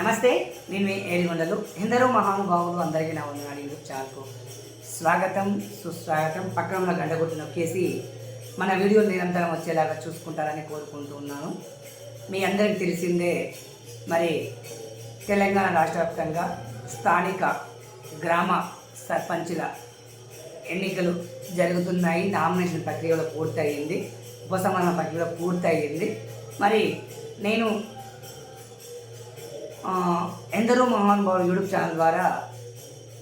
నమస్తే, నేను మీ ఏడిగొండలు. ఎందరో మహానుభావులు అందరికీ నా వందనాలు. యూట్యూబ్ ఛానల్కు స్వాగతం, సుస్వాగతం. పక్కన ఉన్న గంట కొట్టి నొక్కేసి మన వీడియోలు నిరంతరం వచ్చేలాగా చూసుకుంటారని కోరుకుంటున్నాను. మీ అందరికీ తెలిసిందే, మరి తెలంగాణ రాష్ట్ర వ్యాప్తంగా స్థానిక గ్రామ సర్పంచుల ఎన్నికలు జరుగుతున్నాయి. నామినేషన్ ప్రక్రియలో పూర్తయింది, ఉపసంహరణ ప్రక్రియలో పూర్తయింది. మరి నేను ఎందరో మహానుభావులు యూట్యూబ్ ఛానల్ ద్వారా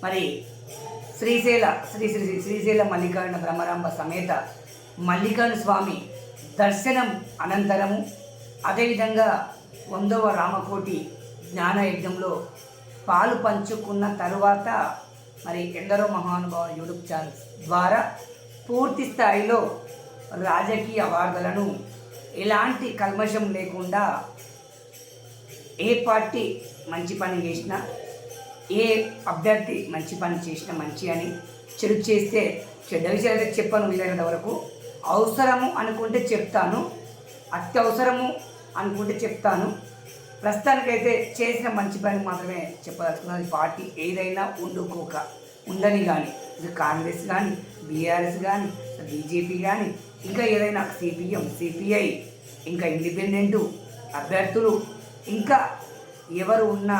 మరి శ్రీశైల మల్లికార్జున బ్రహ్మరాంబ సమేత మల్లికార్జున స్వామి దర్శనం అనంతరము, అదేవిధంగా 100వ రామకోటి జ్ఞాన యజ్ఞంలో పాలు పంచుకున్న తరువాత మరి ఎందరో మహానుభావులు యూట్యూబ్ ఛానల్ ద్వారా పూర్తి స్థాయిలో రాజకీయ వార్తలను ఎలాంటి కల్మషం లేకుండా ఏ పార్టీ మంచి పని చేసినా, ఏ అభ్యర్థి మంచి పని చేసినా మంచి అని, చెడు చేస్తే చెడ్డ విషయాలు అయితే చెప్పాను. వీలైనంత వరకు అవసరము అనుకుంటే చెప్తాను, అత్యవసరము అనుకుంటే చెప్తాను. ప్రస్తుతానికైతే చేసిన మంచి పని మాత్రమే చెప్పదలుచుకున్నది. పార్టీ ఏదైనా ఉండని కానీ, ఇది కాంగ్రెస్ కానీ, బీఆర్ఎస్ కానీ, బీజేపీ కానీ, ఇంకా ఏదైనా సిపిఎం, సిపిఐ, ఇంకా ఇండిపెండెంటు అభ్యర్థులు, ఇంకా ఎవరు ఉన్నా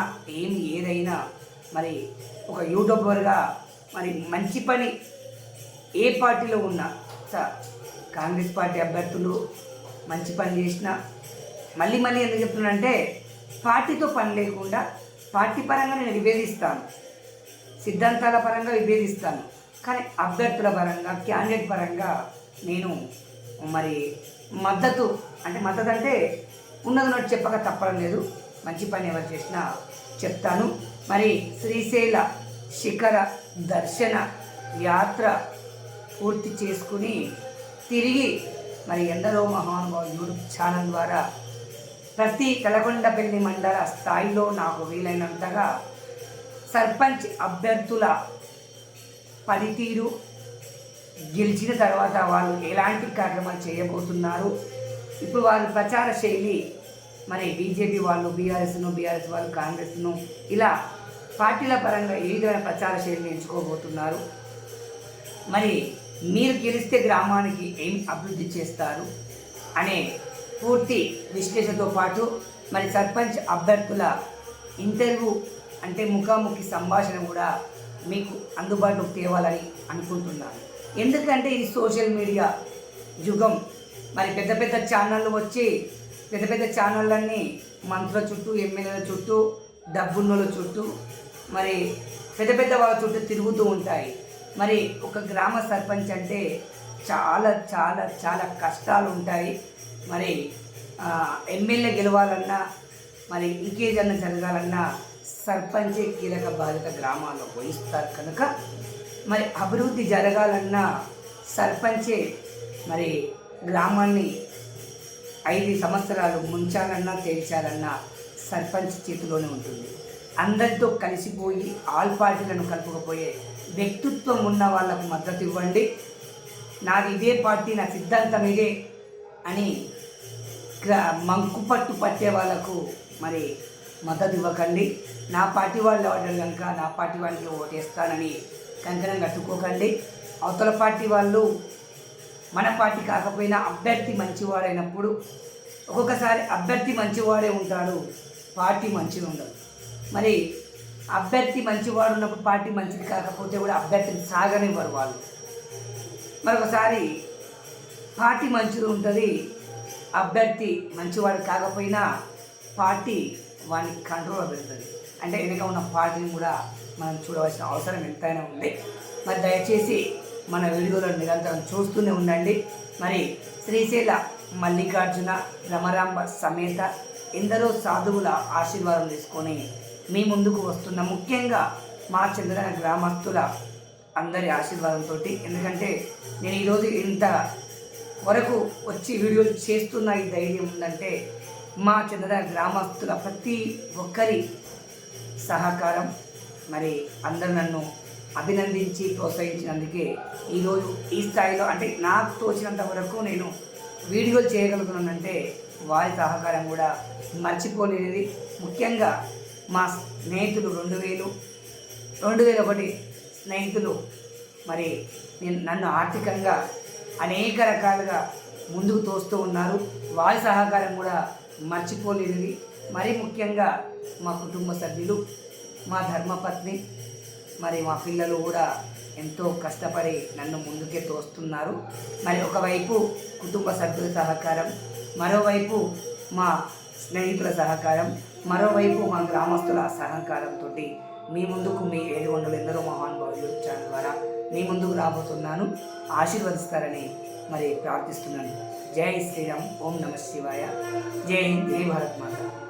ఏదైనా మరి ఒక యూట్యూబర్గా మరి మంచి పని ఏ పార్టీలో ఉన్నా, కాంగ్రెస్ పార్టీ అభ్యర్థులు మంచి పని చేసిన మళ్ళీ ఎందుకు చెప్తున్నానంటే, పార్టీతో పని లేకుండా పార్టీ పరంగా నేను విభేదిస్తాను, సిద్ధాంతాల పరంగా విభేదిస్తాను, కానీ అభ్యర్థుల పరంగా, క్యాండిడేట్ పరంగా నేను మరి మద్దతు అంటే ఉన్నది చెప్పక తప్పడం లేదు. మంచి పని ఎవరు చేసినా చెప్తాను. మరి శ్రీశైల శిఖర దర్శన యాత్ర పూర్తి చేసుకుని తిరిగి మరి ఎందరో మహానుభావులు యూట్యూబ్ ఛానల్ ద్వారా ప్రతి కలకొండపల్లి మండల స్థాయిలో నాకు వీలైనంతగా సర్పంచ్ అభ్యర్థుల పనితీరు, గెలిచిన తర్వాత వాళ్ళు ఎలాంటి కార్యక్రమాలు చేయబోతున్నారు, ఇప్పుడు వాళ్ళ ప్రచార శైలి, మరి బీజేపీ వాళ్ళు బీఆర్ఎస్ వాళ్ళు కాంగ్రెస్ను, ఇలా పార్టీల పరంగా ఏ విధమైన ప్రచార శైలిని ఎంచుకోబోతున్నారు, మరి మీరు గెలిస్తే గ్రామానికి ఏం అభివృద్ధి చేస్తారు అనే పూర్తి విశ్లేషణతో పాటు మరి సర్పంచ్ అభ్యర్థుల ఇంటర్వ్యూ ముఖాముఖి సంభాషణ కూడా మీకు అందుబాటులోకి తేవాలని అనుకుంటున్నాను. ఎందుకంటే ఇది సోషల్ మీడియా యుగం. మరి పెద్ద ఛానళ్ళు వచ్చి పెద్ద ఛానళ్ళన్నీ మంత్రుల చుట్టూ, ఎమ్మెల్యేల చుట్టూ, డబ్బున్నోళ్ళ చుట్టూ, మరి పెద్ద వాళ్ళ చుట్టూ తిరుగుతూ ఉంటాయి. మరి ఒక గ్రామ సర్పంచ్ అంటే చాలా చాలా చాలా కష్టాలు ఉంటాయి. మరి ఎమ్మెల్యే గెలవాలన్నా, మరి ఇంకేదన్నా జరగాలన్నా సర్పంచే కీలక బాధ్యత గ్రామాల్లో వహిస్తారు కనుక, మరి అభివృద్ధి జరగాలన్నా సర్పంచే మరి గ్రామాన్ని 5 సంవత్సరాలు ముంచాలన్నా తేల్చాలన్నా సర్పంచ్ చేతిలోనే ఉంటుంది. అందరితో కలిసిపోయి ఆల్ పార్టీలను కలుపుకపోయే వ్యక్తిత్వం ఉన్న వాళ్ళకు మద్దతు ఇవ్వండి. నాది ఇదే పార్టీ, నా సిద్ధాంతం ఇదే అని మంకుపట్టు పట్టే వాళ్ళకు మరి మద్దతు ఇవ్వకండి. నా పార్టీ వాళ్ళు ఎవరు కనుక నా పార్టీ వాళ్ళకి ఓటేస్తానని కంకణం కట్టుకోకండి. అవతల పార్టీ వాళ్ళు మన పార్టీ కాకపోయినా అభ్యర్థి మంచివాడైనప్పుడు, ఒక్కొక్కసారి అభ్యర్థి మంచివాడే ఉంటాడు, పార్టీ మంచిగా ఉండదు. మరి అభ్యర్థి మంచివాడు ఉన్నప్పుడు పార్టీ మంచిది కాకపోతే కూడా అభ్యర్థిని సాగనివ్వరు వాళ్ళు. మరొకసారి పార్టీ మంచిగా ఉంటుంది, అభ్యర్థి మంచివాడు కాకపోయినా పార్టీ వాడిని కంట్రోల్లో పెడుతుంది. అంటే వెనుక ఉన్న పార్టీని కూడా మనం చూడవలసిన అవసరం ఎంతైనా ఉంది. మరి దయచేసి మన వీడియోలను నిరంతరం చూస్తూనే ఉండండి. మరి శ్రీశైల మల్లికార్జున భ్రమరాంబ సమేత ఎందరో సాధువుల ఆశీర్వాదం తీసుకొని మీ ముందుకు వస్తున్న, ముఖ్యంగా మా చంద్రన గ్రామస్తుల అందరి ఆశీర్వాదంతో. ఎందుకంటే నేను ఈరోజు ఇంత వరకు వచ్చి వీడియోలు చేస్తున్న ఈ ధైర్యం ఉందంటే మా చంద్రన గ్రామస్తుల ప్రతి ఒక్కరి సహకారం. మరి అందరూ నన్ను అభినందించి ప్రోత్సహించినందుకే ఈరోజు ఈ స్థాయిలో, నాకు తోచినంత వరకు నేను వీడియోలు చేయగలుగుతున్నానంటే వారి సహకారం కూడా మర్చిపోలేనిది. ముఖ్యంగా మా స్నేహితులు 2001 స్నేహితులు మరి నన్ను ఆర్థికంగా అనేక రకాలుగా ముందుకు తోస్తూ ఉన్నారు. వారి సహకారం కూడా మర్చిపోలేనిది. మరీ ముఖ్యంగా మా కుటుంబ సభ్యులు, మా ధర్మపత్ని, మరి మా పిల్లలు కూడా ఎంతో కష్టపడి నన్ను ముందుకే తోస్తున్నారు. మరి ఒకవైపు కుటుంబ సభ్యుల సహకారం, మరోవైపు మా స్నేహితుల సహకారం, మరోవైపు మా గ్రామస్తుల సహకారంతో మీ ముందుకు మీ 700 ఎందరో మహానుభావులు ఛానల్ ద్వారా మీ ముందుకు రాబోతున్నాను. ఆశీర్వదిస్తారని మరి ప్రార్థిస్తున్నాను. జై శ్రీరామ్. ఓం నమ శివాయ. జై హింద్. జై భారత్ మాత.